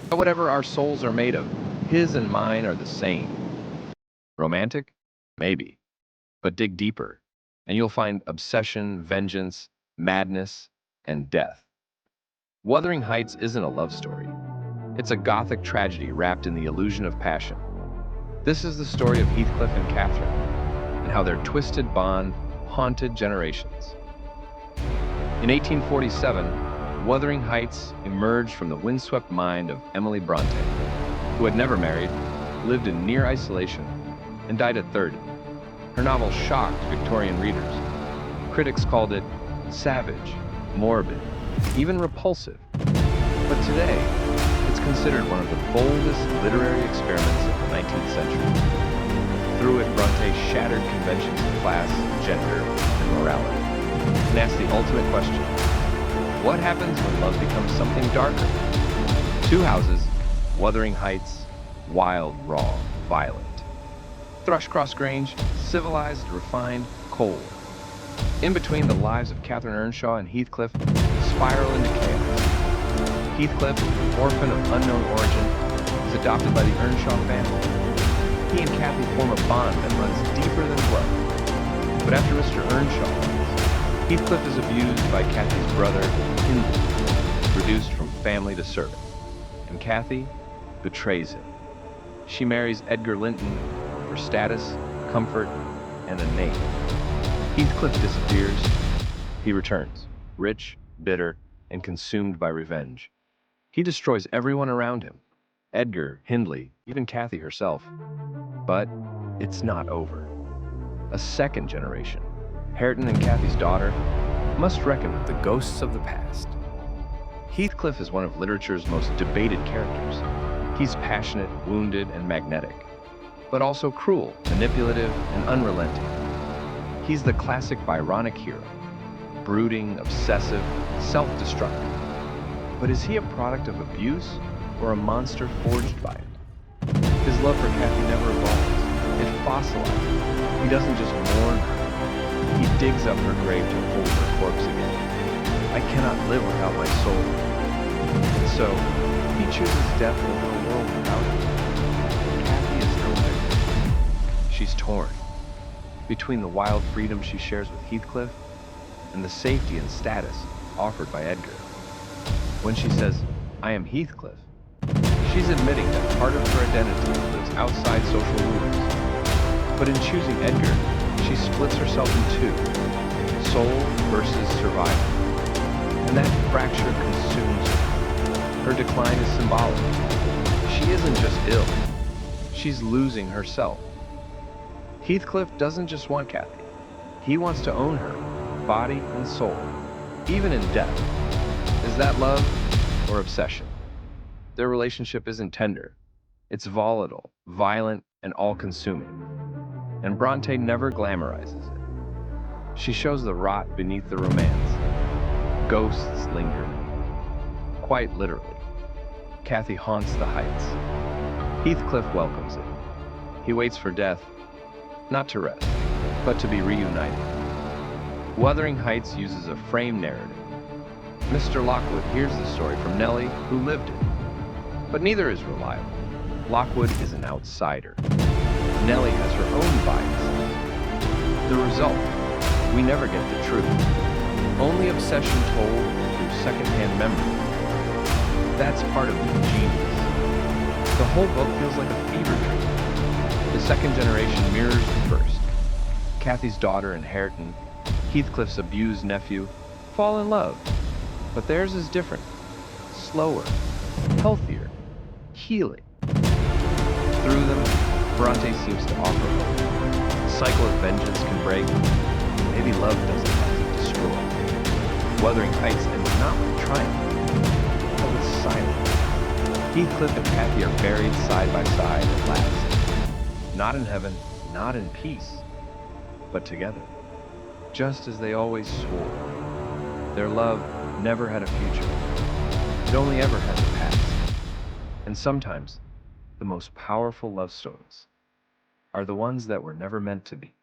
But whatever our souls are made of, his and mine are the same. Romantic? Maybe. But dig deeper, and you'll find obsession, vengeance, madness, and death. Wuthering Heights isn't a love story. It's a Gothic tragedy wrapped in the illusion of passion. This is the story of Heathcliff and Catherine, and how their twisted bond haunted generations. In 1847, Wuthering Heights emerged from the windswept mind of Emily Brontë, who had never married, lived in near isolation, and died at 30. Her novel shocked Victorian readers. Critics called it savage, morbid, even repulsive. But today, it's considered one of the boldest literary experiments of the 19th century. Through it, Brontë shattered conventions of class, gender, and morality, and asked the ultimate question: what happens when love becomes something darker? Two houses, Wuthering Heights, wild, raw, violent. Thrushcross Grange, civilized, refined, cold. In between, the lives of Catherine Earnshaw and Heathcliff spiral into chaos. Heathcliff, orphan of unknown origin, is adopted by the Earnshaw family. He and Cathy form a bond that runs deeper than blood. But after Mr. Earnshaw dies, Heathcliff is abused by Cathy's brother, Hindley, reduced from family to servant. And Cathy betrays him. She marries Edgar Linton for status, comfort, and a name. Heathcliff disappears. He returns, rich, bitter, and consumed by revenge. He destroys everyone around him: Edgar, Hindley, even Cathy herself. But it's not over. A second generation, Hareton and Cathy's daughter, must reckon with the ghosts of the past. Heathcliff is one of literature's most debated characters. He's passionate, wounded, and magnetic, but also cruel, manipulative, and unrelenting. He's the classic Byronic hero, brooding, obsessive, self-destructive. But is he a product of abuse or a monster forged by it? His love for Cathy never evolves. It fossilizes. He doesn't just mourn her. He digs up her grave to hold her corpse again. I cannot live without my soul. And so, he chooses death over a world without it. Cathy is no victim. She's torn between the wild freedom she shares with Heathcliff and the safety and status offered by Edgar. When she says, "I am Heathcliff," she's admitting that part of her identity lives outside social rules. But in choosing Edgar, she splits herself in two: soul versus survival. And that fracture consumes her. Her decline is symbolic. She isn't just ill, she's losing herself. Heathcliff doesn't just want Cathy. He wants to own her, body and soul, even in death. Is that love or obsession? Their relationship isn't tender. It's volatile, violent, and all-consuming. And Brontë never glamorizes it. She shows the rot beneath the romance. Ghosts linger. Quite literally. Cathy haunts the heights. Heathcliff welcomes it. He waits for death, not to rest, but to be reunited. Wuthering Heights uses a frame narrative. Mr. Lockwood hears the story from Nellie, who lived it. But neither is reliable. Lockwood is an outsider. Nellie has her own biases. The result: we never get the truth. Only obsession told through secondhand memory. That's part of the genius. The whole book feels like a fever dream. The second generation mirrors the first. Cathy's daughter and Hareton, Heathcliff's abused nephew, fall in love. But theirs is different. Slower, healthier, healing. Through them, Brontë seems to offer hope. The cycle of vengeance can break. Maybe love doesn't have to destroy. Wuthering Heights ends not with triumph, but with silence. Heathcliff and Cathy are buried side by side at last. Not in heaven, not in peace, but together, just as they always swore. Their love never had a future. It only ever had the past. And sometimes, the most powerful love stories are the ones that were never meant to be.